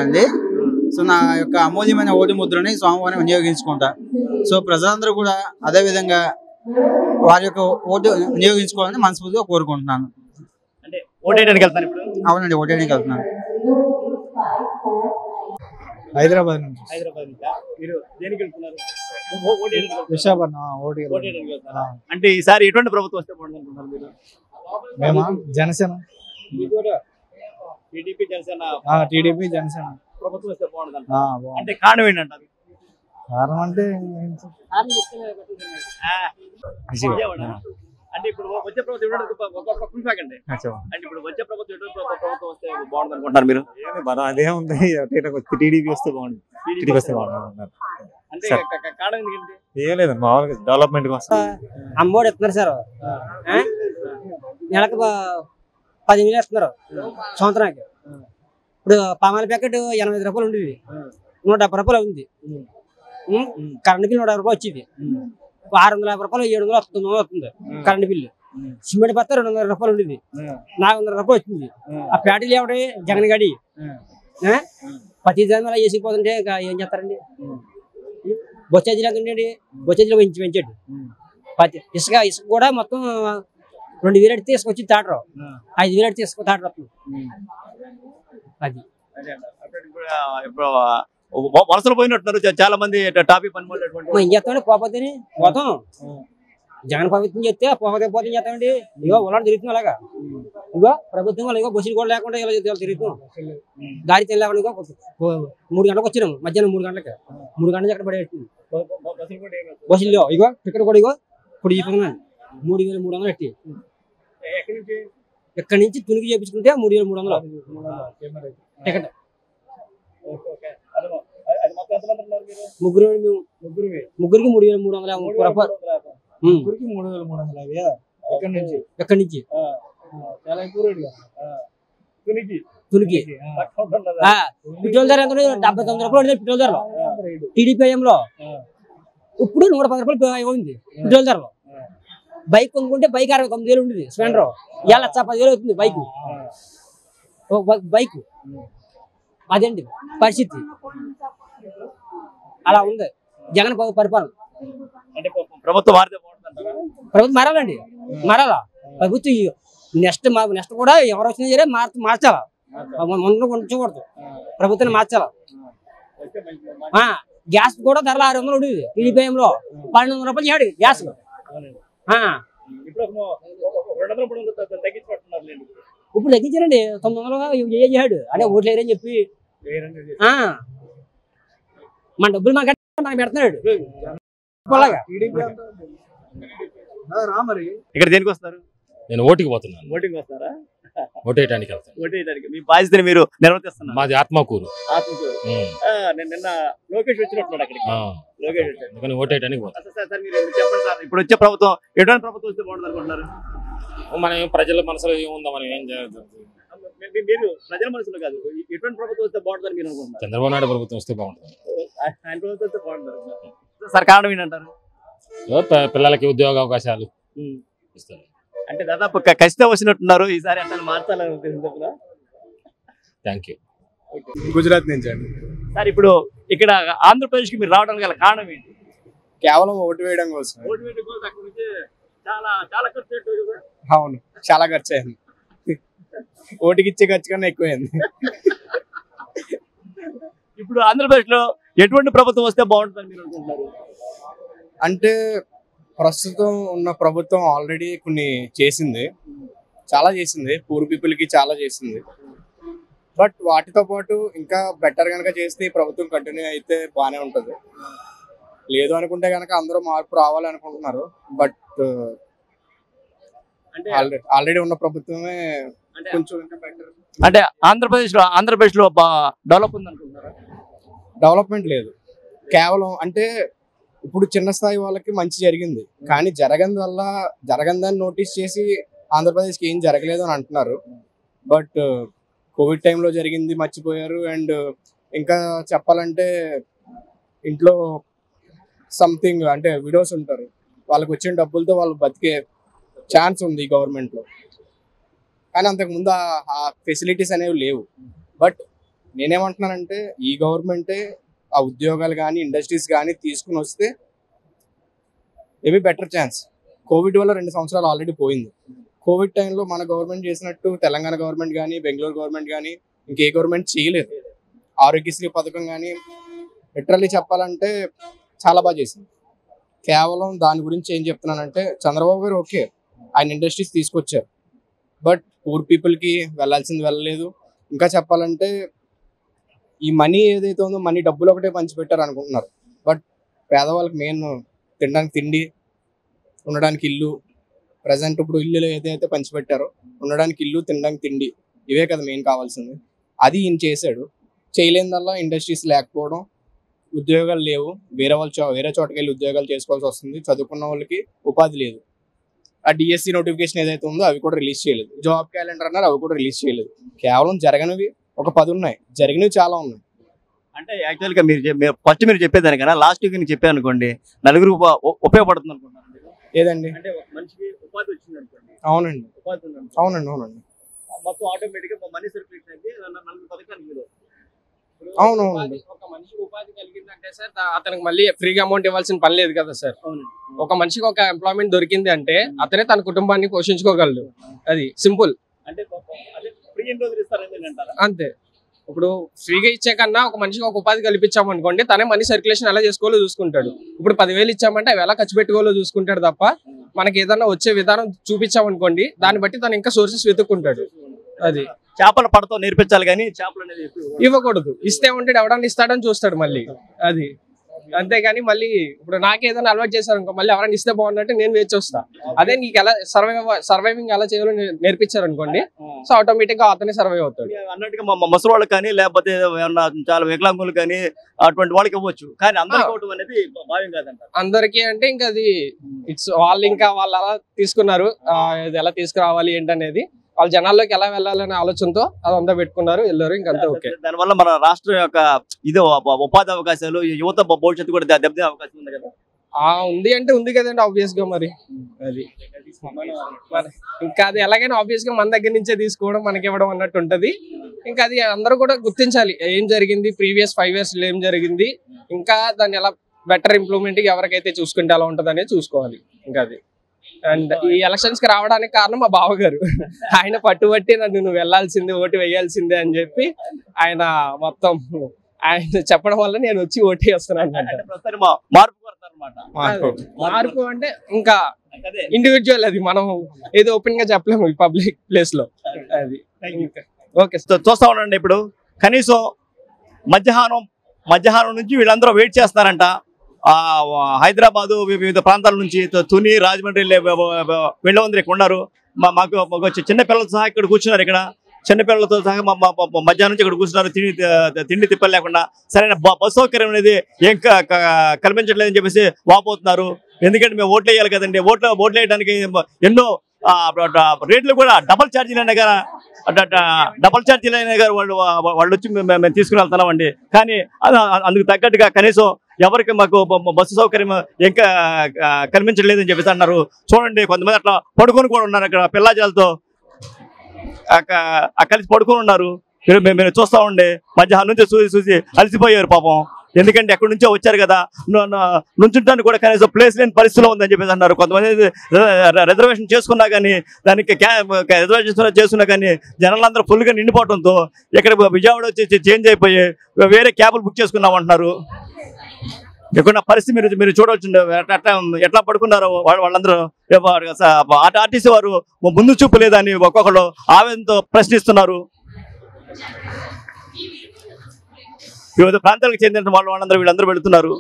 అండి. సో నా యొక్క అమూల్యమైన ఓటు ముద్రని సోమవారం వినియోగించుకుంటా. సో ప్రజలందరూ కూడా అదే విధంగా వారి యొక్క ఓటు వినియోగించుకోవాలని మనస్ఫూర్తిగా కోరుకుంటున్నాను. అంటే ఓటేయడానికి వెళ్తాను ఇప్పుడు. అవునండి, ఓటేయడానికి వెళ్తున్నాను. హైదరాబాద్ నుంచి. హైదరాబాద్ నుంచి మీరు దేనికి వెళ్తున్నారు? విశాఖపట్నం ఓటేయడానికి వెళ్తారా? అంటే ఈసారి ఎటువంటి ప్రభుత్వం వస్తే బాగుంటుంది అనుకుంటున్నారు మీరు? మేమా జనసేన, టీడీపీ జనసేన టీడీపీ జనసేన ప్రభుత్వం వస్తే బాగుంటుంది అంటారు. అంటే కారణం ఏంటంటారు? కారణం అంటే అంటే ఇప్పుడు వచ్చే ప్రభుత్వం అంటే ఇప్పుడు వచ్చే ప్రభుత్వం ప్రభుత్వం వస్తే బాగుంటుంది అనుకుంటున్నారు మీరు? అదేముంది, టీడీపీ వస్తే బాగుంటుంది. టీడీపీ వస్తే బాగుంటుంది అంటే కారణం ఎందుకంటే ఏం లేదు, మామూలుగా డెవలప్మెంట్ కోసం. అమ్మఒడి ఇస్తున్నారు సార్, నెలకు 10,000 ఇస్తున్నారు సంవత్సరానికి. ఇప్పుడు పామాయిల్ ప్యాకెట్ 85 రూపాయలు ఉండేది, 170 రూపాయలు ఉంది. కరెంట్ బిల్లు 150 రూపాయలు వచ్చేది. 650 రూపాయలు 700 900 వస్తుంది కరెంట్ బిల్లు. సిమెంట్ పత్త 200 రూపాయలు ఉండేది, 400 రూపాయలు వచ్చింది. ఆ ప్యాటీలు ఏమిటి జగన్ గడి ప్రతి దాని వల్ల వేసిపోతుంటే ఏం చేస్తారండి? బొచ్చేజీలు ఎంత ఉండేది, బొచ్చేజీలు పెంచాడు. ఇసుక కూడా మొత్తం 2,000 అడితే తీసుకొచ్చి తాటరు, 5,000 అడితే తీసుకొచ్చి తాటరు వస్తుంది. అది వలసలు పోయినట్టున్నారు చాలా మంది. టాపిక్ పని ఏం చేస్తామండి? పోతే పోతాం. జగన్ ప్రభుత్వం చెప్తే పోతే చేస్తామండి. ఇగో ఉలాడు తిరుగుతున్నాం అలాగా. ఇగో ప్రభుత్వం వల్ల ఇగో బస్సులు కూడా లేకుండా ఇలా తిరుగుతాం. దారి తెలియకుండా ఇగో 3 గంటలకు వచ్చినాము, మధ్యాహ్నం 3 గంటలకి. 3 గంటలకు ఎక్కడ పడేస్తుంది బస్సుల్లో. ఇగో టికెట్ కూడా ఇగో ఇప్పుడు చెప్పినాను 3,300 ఎట్టి. ఎక్కడి నుంచి తునికి చేపించుకుంటే 3,300 టికెట్. ముగ్గురికి 3,330 రూపాయలు. ఎక్కడి నుంచి తునికి పెట్రోల్ ధర ఎంత? 79 రూపాయలు పెట్రోల్ ధరలో టీడీపీ హయాంలో. ఇప్పుడు 110 రూపాయలు అయింది పెట్రోల్ ధరలో. బైక్ కొనుక్కుంటే బైక్ 69,000 ఉండేది స్ప్లెండర్, ఇవాళ 10,000 అవుతుంది బైక్. అదేంటి పరిస్థితి, అలా ఉంది జగన్ పరిపాలన. ప్రభుత్వం మారాలండి, మారాలా ప్రభుత్వం. నెక్స్ట్ కూడా ఎవరు వచ్చినా సరే మార్చాలా, ముందు ఉంచకూడదు. ప్రభుత్వాన్ని మార్చాలా. గ్యాస్ కూడా ధరలు 600 ఉండేది టీడీపీ లో, 1,200 రూపాయలు చేయడు గ్యాస్. ఇప్పుడు తగ్గించారండి 900 చేయడు. అదే ఓట్లు వేయరని చెప్పి మన డబ్బులు మనకు పెడుతున్నాడు. ఇక్కడ దేనికి వస్తారు? నేను ఓటికి పోతున్నాను. ఓటింగ్ వస్తారా? ఓటేయడానికి వెళ్తాను. ఓటేయడానికి మీ బాధ్యతని మీరు నిర్వర్తిస్తున్నారు. మాది ఆత్మకూరు. నేను నిన్న లోకేష్ వచ్చినట్టున్నాడు అక్కడికి. లోకేష్ వచ్చాడు, ఓటేయడానికి పోతాను. సార్ మీరు చెప్పండి సార్, ఇప్పుడు వచ్చే ప్రభుత్వం ఎటువంటి ప్రభుత్వం వస్తే బాగుంటుంది అనుకుంటున్నారు? మనం ప్రజల మనసులో ఏముందా, మనం ఏం చేయదు. మీరు ప్రజల మనసులో కాదు, ఎటువంటి ప్రభుత్వం వస్తే బాగుంటుందని మీరు అనుకుంటున్నారు? చంద్రబాబు నాయుడు ప్రభుత్వం వస్తే బాగుంటుంది. ఆయన ప్రభుత్వం వస్తే బాగుంటుంది సార్. కారణం ఏంటంటారు? పిల్లలకి ఉద్యోగ అవకాశాలు ఇస్తారు. అంటే దాదాపు ఖచ్చితంగా వచ్చినట్టున్నారు ఈసారి. అంటే మార్చాలని థ్యాంక్ యూ. గుజరాత్ నుంచి అండి సార్. ఇప్పుడు ఇక్కడ ఆంధ్రప్రదేశ్ కి మీరు రావడానికి గల కారణం ఏంటి? కేవలం ఓటు వేయడం కోసం. ఓటు వేయడం కోసం అక్కడ నుంచి చాలా ఖర్చు అయ్యింది. అవును, చాలా ఖర్చు అయింది. ఓటుకి ఇచ్చే ఖర్చు కన్నా ఎక్కువైంది. ఇప్పుడు ఆంధ్రప్రదేశ్ లో ఎటువంటి ప్రభుత్వం వస్తే బాగుంటుందని మీరు అనుకుంటున్నారు? అంటే ప్రస్తుతం ఉన్న ప్రభుత్వం ఆల్రెడీ కొన్ని చేసింది, చాలా చేసింది. పూర్ పీపుల్ కి చాలా చేసింది. బట్ వాటితో పాటు ఇంకా బెటర్ కనుక చేస్తే ఈ ప్రభుత్వం కంటిన్యూ అయితే బాగానే ఉంటుంది. లేదు అనుకుంటే కనుక అందరూ మార్పు రావాలనుకుంటున్నారు. బట్ ఆల్రెడీ ఉన్న ప్రభుత్వమే కొంచెం ఇంకా బెటర్. అంటే ఆంధ్రప్రదేశ్ లో డెవలప్ ఉంది అనుకుంటున్నారా? డెవలప్మెంట్ లేదు. కేవలం అంటే ఇప్పుడు చిన్న స్థాయి వాళ్ళకి మంచి జరిగింది, కానీ జరగందని నోటీస్ చేసి ఆంధ్రప్రదేశ్కి ఏం జరగలేదు అని అంటున్నారు. బట్ కోవిడ్ టైంలో జరిగింది మర్చిపోయారు. అండ్ ఇంకా చెప్పాలంటే ఇంట్లో సంథింగ్ అంటే విడోస్ ఉంటారు, వాళ్ళకి వచ్చిన డబ్బులతో వాళ్ళు బతికే ఛాన్స్ ఉంది గవర్నమెంట్లో. కానీ అంతకుముందు ఆ ఫెసిలిటీస్ అనేవి లేవు. బట్ నేనేమంటున్నానంటే ఈ గవర్నమెంటే ఆ ఉద్యోగాలు కానీ ఇండస్ట్రీస్ కానీ తీసుకుని వస్తే మేబీ బెటర్ ఛాన్స్. కోవిడ్ వల్ల 2 సంవత్సరాలు ఆల్రెడీ పోయింది. కోవిడ్ టైంలో మన గవర్నమెంట్ చేసినట్టు తెలంగాణ గవర్నమెంట్ కానీ బెంగళూరు గవర్నమెంట్ కానీ ఇంకే గవర్నమెంట్ చేయలేదు. ఆరోగ్యశ్రీ పథకం కానీ లిటరల్లీ చెప్పాలంటే చాలా బాగా చేసింది. కేవలం దాని గురించి ఏం చెప్తున్నానంటే చంద్రబాబు గారు ఓకే ఆయన ఇండస్ట్రీస్ తీసుకొచ్చారు, బట్ పూర్ పీపుల్కి వెళ్ళాల్సింది వెళ్ళలేదు. ఇంకా చెప్పాలంటే ఈ మనీ ఏదైతే ఉందో మనీ డబ్బులు ఒకటే పంచిపెట్టారు అనుకుంటున్నారు, బట్ పేదవాళ్ళకి మెయిన్ తినడానికి తిండి, ఉండడానికి ఇల్లు, ప్రజెంట్ ఇప్పుడు ఇల్లు ఏదైతే పంచిపెట్టారో ఉండడానికి ఇల్లు తినడానికి తిండి ఇవే కదా మెయిన్ కావాల్సింది. అది ఈయన చేశాడు. చేయలేనిదల్లా ఇండస్ట్రీస్ లేకపోవడం, ఉద్యోగాలు లేవు, వేరే చోటకి వెళ్ళి ఉద్యోగాలు చేసుకోవాల్సి వస్తుంది. చదువుకున్న వాళ్ళకి ఉపాధి లేదు. ఆ డిఎస్సి నోటిఫికేషన్ ఏదైతే ఉందో అవి కూడా రిలీజ్ చేయలేదు. జాబ్ క్యాలెండర్ అన్నారు, అవి కూడా రిలీజ్ చేయలేదు. కేవలం జరగనివి ఒక 10 ఉన్నాయి, జరిగినవి చాలా ఉన్నాయి. అంటే యాక్చువల్గా మీరు ఫస్ట్ మీరు చెప్పేదానికన్నా లాస్ట్ వీక్ నేను చెప్పాను అనుకోండి, నలుగురు ఉపయోగపడుతుంది అనుకుంటున్నాను. ఏదండి? అంటే ఒక మనిషికి ఉపాధి వచ్చింది అనుకోండి. అవునండి, ఉపాధి ఉంది అవునండి. మొత్తం ఆటోమేటిక్గా మనీ సర్క్యులేషన్ అయితే 4 పథకాలు మీరు అవునవునండి. ఒక మనిషికి ఉపాధి కలిగిందంటే సార్ అతనికి మళ్ళీ ఫ్రీగా అమౌంట్ ఇవ్వాల్సిన పని లేదు కదా సార్. ఒక మనిషికి ఒక ఎంప్లాయ్మెంట్ దొరికింది అంటే అతనే తన కుటుంబాన్ని పోషించుకోగలడు. అది సింపుల్. అంటే ఫ్రీ ఎన్ని రోజులు ఇస్తారని అంటారా? అంతే. ఇప్పుడు ఫ్రీగా ఇచ్చే కన్నా ఒక మనిషికి ఒక ఉపాధి కల్పించాము అనుకోండి, తనే మనీ సర్క్యులేషన్ ఎలా చేసుకోవాలో చూసుకుంటాడు. ఇప్పుడు 10,000 ఇచ్చామంటే అవి ఎలా ఖర్చు పెట్టుకోవాలో చూసుకుంటాడు తప్ప మనకి ఏదన్నా వచ్చే విధానం చూపించామనుకోండి దాన్ని బట్టి తను ఇంకా సోర్సెస్ వెతుక్కుంటాడు. అది చేపల పడతో నేర్పించాలి కానీ చేపలు అనేది ఇవ్వకూడదు. ఇస్తే ఉంటాడు, ఎవడన్నా ఇస్తాడని చూస్తాడు మళ్ళీ. అది అంతేగాని మళ్ళీ ఇప్పుడు నాకేదైనా అలవాటు చేశారు అనుకో, మళ్ళీ ఎవరైనా ఇస్తే బాగుందంటే నేను వేచి వస్తా. అదే నీకు ఎలా సర్వైవింగ్ ఎలా చేయాలో నేర్పించారు అనుకోండి, సో ఆటోమేటిక్ గా అతనే సర్వైవ్ అవుతాడు. అన్నట్టుగా ముసలి వాళ్ళకి కానీ లేకపోతే ఏమన్నా చాలా వికలాంగులు కానీ అటువంటి వాళ్ళకి ఇవ్వచ్చు, కానీ అందరికీ ఇవ్వడం అనేది భావ్యం కాదంట. అందరికీ అంటే ఇంకా అది వాళ్ళు అలా తీసుకున్నారు, ఇది ఎలా తీసుకురావాలి ఏంటనేది వాళ్ళ జనాల్లోకి ఎలా వెళ్ళాలనే ఆలోచనతో అదంతా పెట్టుకున్నారు, వెళ్ళారు, ఇంకంతా ఓకే. దానివల్ల మన రాష్ట్రం యొక్క ఇది ఉపాధి అవకాశాలు, యువత భవిష్యత్తు కూడా దెబ్బతినే అవకాశం ఉంది కదా. ఉంది అంటే ఉంది కదండి, ఆబ్వియస్ గా. మరి అది ఇంకా అది ఎలాగైనా ఆబ్వియస్ గా మన దగ్గర నుంచే తీసుకోవడం మనకి ఇవ్వడం అన్నట్టు ఉంటది. ఇంకా అది అందరూ కూడా గుర్తించాలి, ఏం జరిగింది ప్రీవియస్ 5 years ఏం జరిగింది, ఇంకా దాన్ని ఎలా బెటర్ ఇంప్రూవ్మెంట్ ఎవరికైతే చూసుకుంటే ఎలా ఉంటుంది అనేది చూసుకోవాలి. ఇంకా అది అండ్ ఈ ఎలక్షన్స్ కి రావడానికి కారణం మా బావగారు. ఆయన పట్టుబట్టి నువ్వు వెళ్లాల్సిందే, ఓటు వేయాల్సిందే అని చెప్పి ఆయన మొత్తం ఆయన చెప్పడం వల్ల నేను వచ్చి ఓటు వేస్తున్నాను. మార్పు అంటే ఇంకా ఇండివిజువల్, అది మనం ఏదో ఓపెన్ గా చెప్పలేము పబ్లిక్ ప్లేస్ లో. అది ఓకే. చూస్తా ఉండండి, ఇప్పుడు కనీసం మధ్యాహ్నం నుంచి వీళ్ళందరూ వెయిట్ చేస్తున్నారంట. హైదరాబాదు వివిధ ప్రాంతాల నుంచి తుని, రాజమండ్రి, వెళ్ళవందరు ఇక్కడ ఉన్నారు. మాకు చిన్నపిల్లలతో సహా ఇక్కడ కూర్చున్నారు. ఇక్కడ చిన్నపిల్లలతో సహా మధ్యాహ్నం నుంచి ఇక్కడ కూర్చున్నారు, తిండి తిప్పలు లేకుండా. సరైన బస్ సౌకర్యం అనేది ఏం కల్పించట్లేదని చెప్పేసి వాపోతున్నారు. ఎందుకంటే మేము ఓట్లు వేయాలి కదండి, ఓట్లు వేయడానికి ఎన్నో రేట్లు కూడా డబల్ ఛార్జీలు అయినా గారు వాళ్ళు వచ్చి మేము తీసుకుని వెళ్తున్నామండి. కానీ అందుకు తగ్గట్టుగా కనీసం ఎవరికి మాకు బస్సు సౌకర్యం ఇంకా కల్పించలేదని చెప్పేసి అన్నారు. చూడండి, కొంతమంది అట్లా పడుకొని కూడా ఉన్నారు, అక్కడ పిల్లాజాలతో కలిసి పడుకొని ఉన్నారు. మీరు చూస్తా ఉండే మధ్యాహ్నం నుంచి చూసి అలసిపోయారు పాపం. ఎందుకంటే ఎక్కడి నుంచో వచ్చారు కదా, నుంచుంటానికి కూడా కనీసం ప్లేస్ లేని పరిస్థితిలో ఉందని చెప్పేసి అన్నారు. కొంతమంది రిజర్వేషన్ చేసుకున్నా కానీ, దానికి రిజర్వేషన్ చేసుకున్నా కానీ జనాలందరూ ఫుల్గా నిండిపోవడంతో ఇక్కడ విజయవాడ వచ్చి చేంజ్ అయిపోయి వేరే క్యాబులు బుక్ చేసుకున్నామంటున్నారు. ఇక్కడ పరిస్థితి మీరు చూడవచ్చు, ఎట్లా పడుకున్నారో వాళ్ళందరూ. ఆర్టీసీ వారు ముందు చూపు లేదని ఒక్కొక్కరు ఆవేదనతో ప్రశ్నిస్తున్నారు. వివిధ ప్రాంతాలకు చెందిన వాళ్ళందరూ వీళ్ళందరూ వెళుతున్నారు.